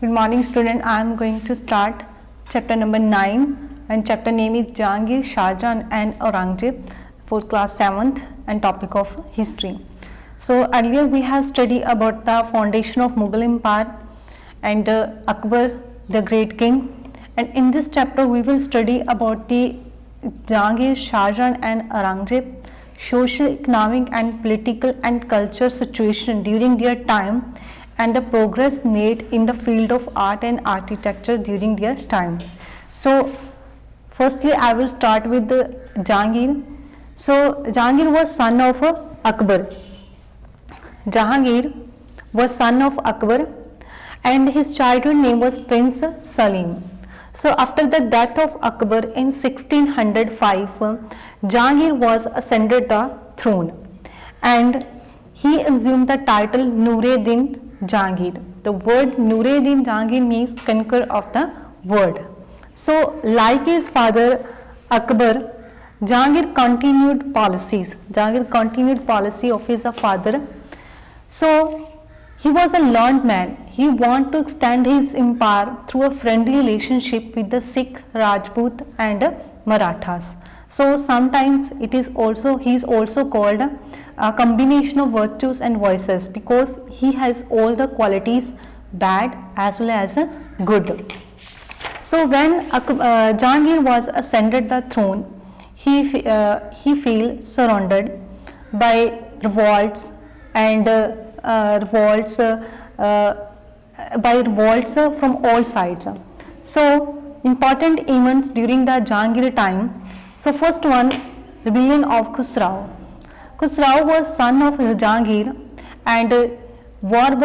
Good morning student. I am going to start chapter number 9 and chapter name is Jahangir, Shahjahan and Aurangzeb for class 7th and topic of history. So earlier we have studied about the foundation of Mughal Empire and Akbar the great king, and in this chapter we will study about the Jahangir, Shahjahan and Aurangzeb social, economic and political and cultural situation during their time and the progress made in the field of art and architecture during their time. So firstly I will start with the Jahangir. So Jahangir was son of Akbar. Jahangir was son of Akbar and his childhood name was Prince Salim. So after the death of Akbar in 1605, Jahangir was ascended the throne and he assumed the title Nur-e-Din Jahangir. The word Nur-e-Din Jahangir means conqueror of the world. So like his father Akbar, Jahangir continued policies. Jahangir continued policy of his father. So he was a learned man. He wanted to extend his empire through a friendly relationship with the Sikh, Rajput and Marathas. So sometimes he is also called a combination of virtues and vices because he has all the qualities bad as well as good. So when Jahangir was ascended the throne, he felt surrounded by revolts and revolts from all sides. So important events during the Jahangir time. So first one, rebellion of Khusrau. Khusrau was son of Jahangir and war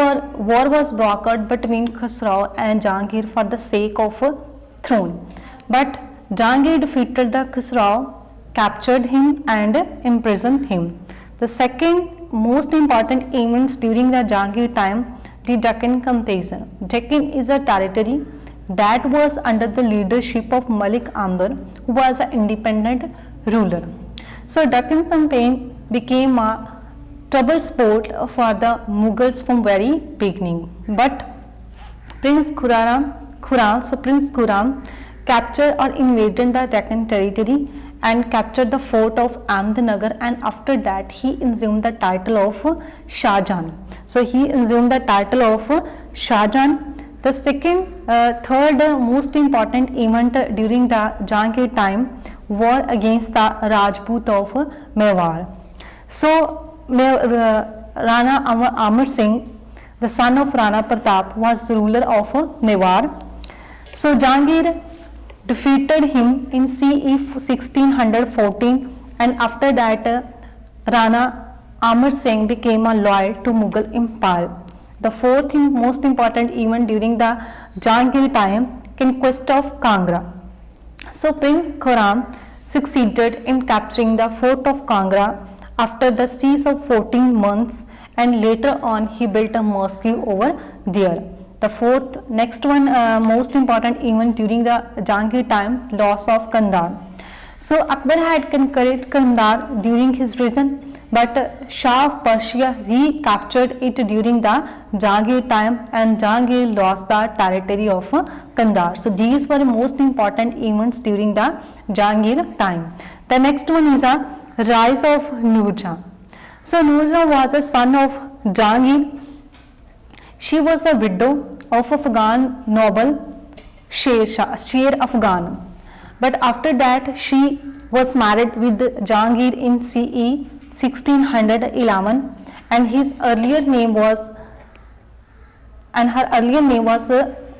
was broke out between Khusrau and Jahangir for the sake of throne. But Jahangir defeated the Khusrau, captured him and imprisoned him. The second most important events during the Jahangir time, the Deccan Campaign. Deccan is a territory that was under the leadership of Malik Ambar, who was an independent ruler. So Deccan Campaign became a trouble sport for the Mughals from very beginning. But Prince Khurram captured or invaded the Deccan territory and captured the fort of Ahmednagar, and after that he assumed the title of Shahjahan. So he assumed the title of Shahjahan. The third most important event during the Jahangir time, war against the Rajput of Mewar. So Rana Amar Singh, the son of Rana Pratap, was ruler of Mewar. So Jahangir defeated him in CE 1614, and after that Rana Amar Singh became loyal to Mughal Empire. The fourth most important event during the Jahangir time, conquest of Kangra. So Prince Khurram succeeded in capturing the fort of Kangra after the siege of 14 months, and later on he built a mosque over there. The next one most important event during the Jahangir time, loss of Kandahar. So Akbar had conquered Kandahar during his reign, but Shah of Persia recaptured it during the Jahangir time, and Jahangir lost the territory of Kandahar. So these were most important events during the Jahangir time. The next one is a rise of Nurjahan. So Nurjahan was a son of Jahangir. She was a widow of Afghan noble Sher Afghan. But after that she was married with Jahangir in CE 1611, and her earlier name was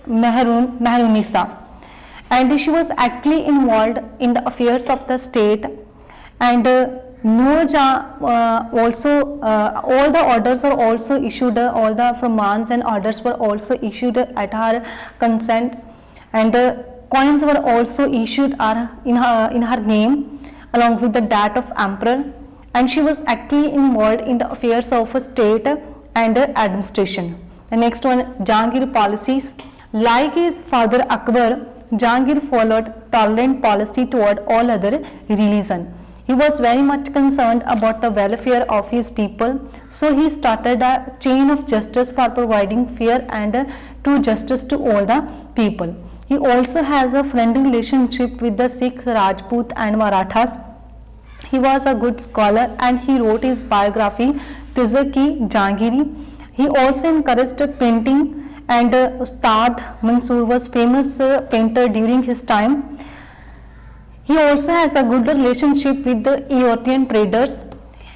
Mehrunisa, and she was actively involved in the affairs of the state. And Nurjahan also all the orders were also issued, all the firmans and orders were also issued at her consent, and coins were also issued in her name along with the date of emperor, and she was actively involved in the affairs of state and administration. The next one, Jangir Policies. Like his father Akbar, Jahangir followed tolerant policy toward all other religion. He was very much concerned about the welfare of his people, so he started a chain of justice for providing fair and true justice to all the people. He also has a friendly relationship with the Sikh, Rajput and Marathas. He was a good scholar and he wrote his biography Tuzki Jangiri. He also encouraged painting and Ustad Mansoor was famous painter during his time. He also has a good relationship with the European traders.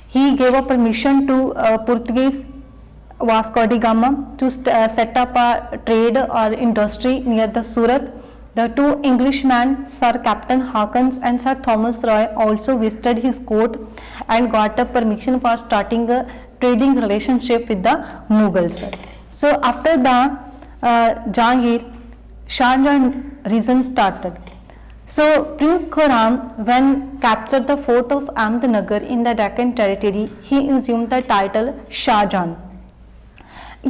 He gave a permission to Portuguese Vasco da Gama to set up a trade or industry near the Surat. The two Englishmen, Sir Captain Hawkins and Sir Thomas Roy, also visited his court and got a permission for starting a trading relationship with the Mughals. So after the Jahangir, Shah Jahan reign started. So Prince Khurram, when captured the fort of Ahmednagar in the Deccan territory, he assumed the title Shah Jahan.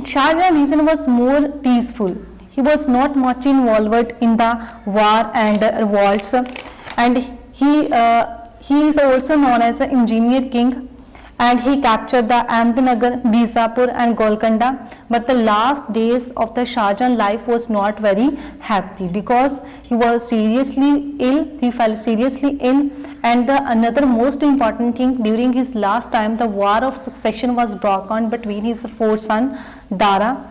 Shah Jahan's reign was more peaceful. He was not much involved in the war and revolts, and he is also known as the engineer king, and he captured the Ahmednagar, Bijapur and Golconda. But the last days of the Shah Jahan life was not very happy because he was seriously ill. He fell seriously ill, and another most important thing, during his last time, the war of succession was brought on between his four sons Dara,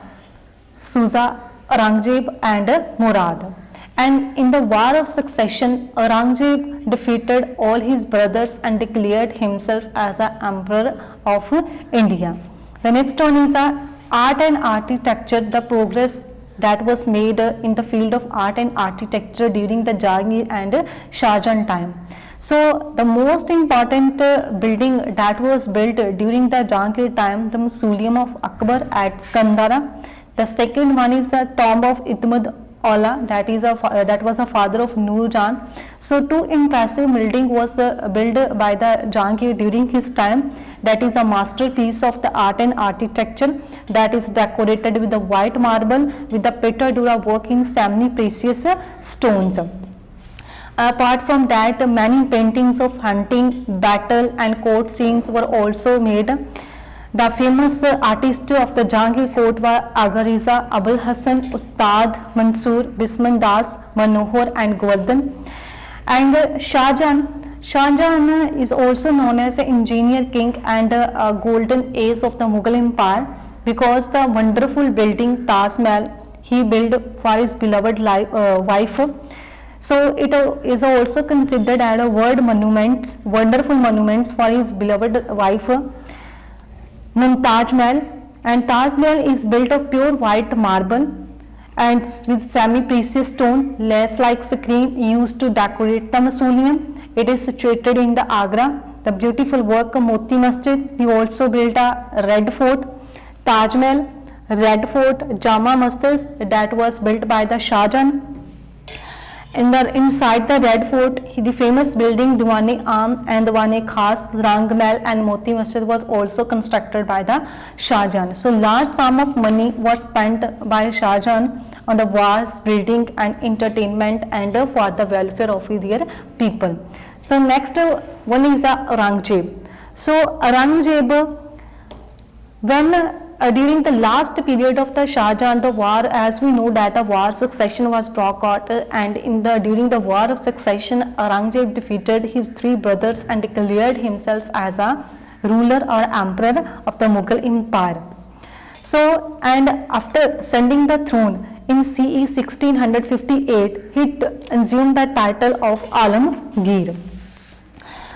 Suza, Aurangzeb and Murad. And in the war of succession, Aurangzeb defeated all his brothers and declared himself as the emperor of India. The next one is art and architecture, the progress that was made in the field of art and architecture during the Jahangir and Shah Jahan time. So the most important building that was built during the Jahangir time, the Mausoleum of Akbar at Skandara. The second one is the tomb of Itmad Aula, that was a father of Noor Jahan. So two impressive building was built by the Jahangir during his time. That is a masterpiece of the art and architecture that is decorated with the white marble with the petadura work in semi-precious stones. Apart from that, many paintings of hunting, battle and court scenes were also made. The famous artists of the Jahangir court were Aga Riza, Abul Hassan, Ustad Mansoor, Bisman Das, Manohar and Govardhan. And Shah Jahan is also known as the engineer king and a golden age of the Mughal Empire because the wonderful building Taj Mahal he built for his beloved wife. So it is also considered as a wonderful monuments for his beloved wife. Taj Mahal, and Taj Mahal is built of pure white marble and with semi-precious stone, less like screen used to decorate the mausoleum. It is situated in the Agra. The beautiful work of Moti Masjid. He also built a Red Fort, Taj Mahal, Red Fort, Jama Masjid that was built by the Shah Jahan. Inside the Red Fort, the famous building Diwan-e Aam and Diwan-e Khas, Rang Mahal and Moti Masjid was also constructed by the Shah Jahan. So large sum of money was spent by Shah Jahan on the wars, building and entertainment and for the welfare of their people. So next one is Aurangzeb. So Aurangzeb, when during the last period of the Shah Jahan, the war, as we know that a war succession was brought out, and during the war of succession, Aurangzeb defeated his three brothers and declared himself as a ruler or emperor of the Mughal Empire. So, and after ascending the throne in CE 1658, he assumed the title of Alamgir.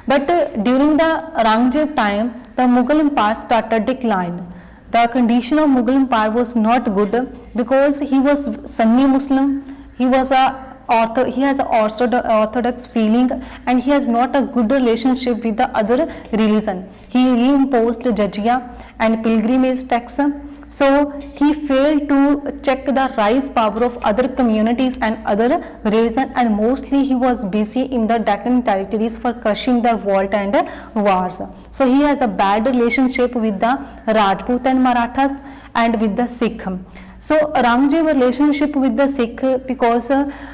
But during the Aurangzeb time, the Mughal Empire started decline. The condition of Mughal Empire was not good because he was Sunni Muslim, he has an orthodox feeling and he has not a good relationship with the other religion. He reimposed jizya and pilgrimage tax. So he failed to check the rise power of other communities and other religion, and mostly he was busy in the Deccan territories for crushing the revolt and wars. So he has a bad relationship with the Rajput and Marathas and with the Sikh. So Aurangzeb relationship with the Sikh, because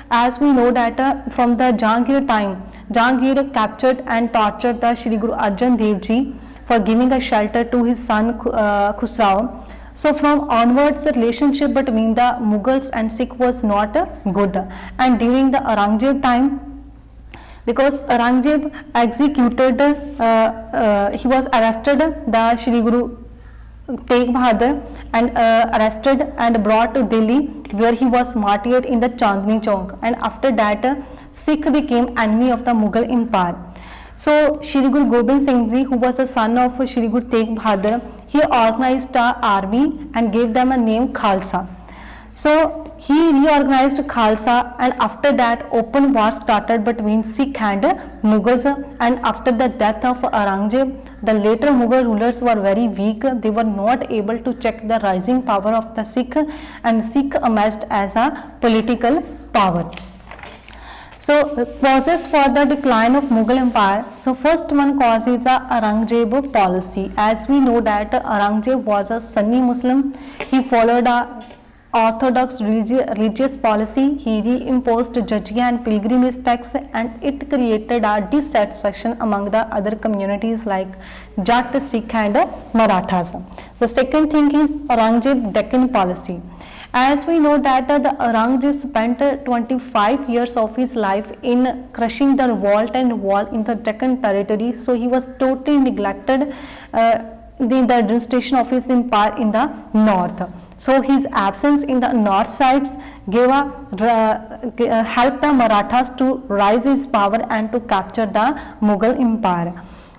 as we know that from the Jahangir time, Jahangir captured and tortured the Shri Guru Arjan Dev Ji for giving a shelter to his son Khusrau. So from onwards, the relationship between the Mughals and Sikh was not good. And during the Aurangzeb time, because Aurangzeb executed, he was arrested, the Shri Guru Tegh Bahadur, and arrested and brought to Delhi, where he was martyred in the Chandni Chowk. And after that, Sikh became enemy of the Mughal Empire. So Shri Guru Gobind Singh Ji, who was the son of Shri Guru Tegh Bahadur, he organized an army and gave them a name Khalsa. So he reorganized Khalsa, and after that open war started between Sikh and Mughals. And after the death of Aurangzeb, the later Mughal rulers were very weak. They were not able to check the rising power of the Sikh, and Sikh emerged as a political power. So causes for the decline of Mughal Empire. So first one cause is the Aurangzeb policy. As we know that Aurangzeb was a Sunni Muslim. He followed a orthodox religious policy. He reimposed jizya and pilgrimage tax, and it created a dissatisfaction among the other communities like Jat, Sikh and Marathas. The second thing is Aurangzeb Deccan policy. As we know that the Aurangzeb spent 25 years of his life in crushing the revolt and war in the Deccan territory. So he was totally neglected in the administration of his empire in the north. So his absence in the north sides helped the Marathas to rise his power and to capture the Mughal Empire.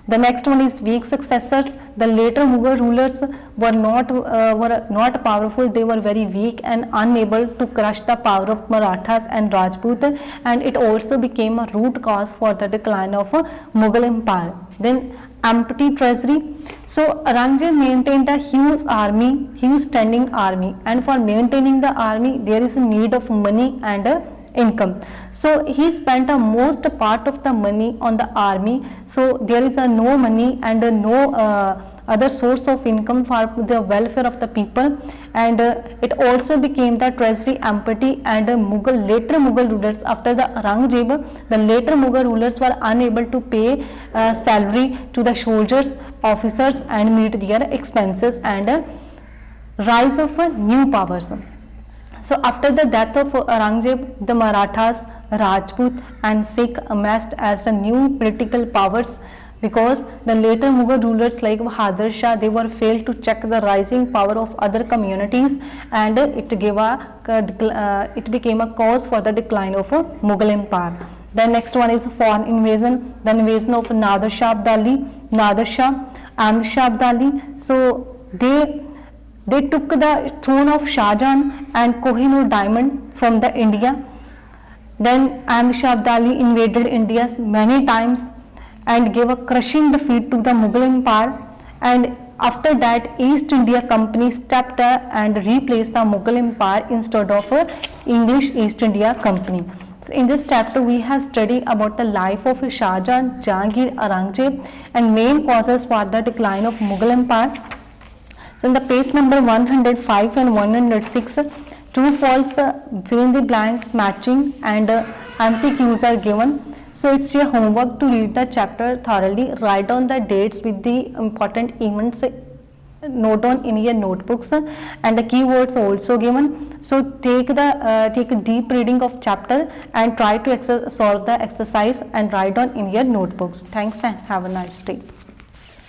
The next one is weak successors. The later Mughal rulers were not powerful. They were very weak and unable to crush the power of Marathas and Rajput, and it also became a root cause for the decline of Mughal Empire. Then empty treasury. So Aurangzeb maintained a huge standing army, and for maintaining the army there is a need of money and income. So he spent a most part of the money on the army. So there is no money and no other source of income for the welfare of the people, and it also became the treasury empty. And later Mughal rulers, after the Aurangzeb, the later Mughal rulers were unable to pay salary to the soldiers, officers, and meet their expenses, and rise of new powers. So after the death of Aurangzeb, the Marathas, Rajput and Sikh emerged as the new political powers, because the later Mughal rulers like Bahadur Shah, they were failed to check the rising power of other communities, and it became a cause for the decline of Mughal Empire. The next one is foreign invasion, the invasion of Nader Shah and Shah Abdali. So they took the throne of Shah Jahan and Kohinoor diamond from the India. Then Ahmad Shah Abdali invaded India many times and gave a crushing defeat to the Mughal Empire, and after that East India Company stepped and replaced the Mughal Empire instead of English East India Company. So in this chapter we have studied about the life of Shah Jahan, Jahangir, Aurangzeb, and main causes for the decline of Mughal Empire. So in the page number 105 and 106, true false fill in the blanks matching and MCQs are given. So it's your homework to read the chapter thoroughly, write down the dates with the important events, note down in your notebooks, and the keywords also given. So take a deep reading of chapter and try to solve the exercise and write down in your notebooks. Thanks and have a nice day.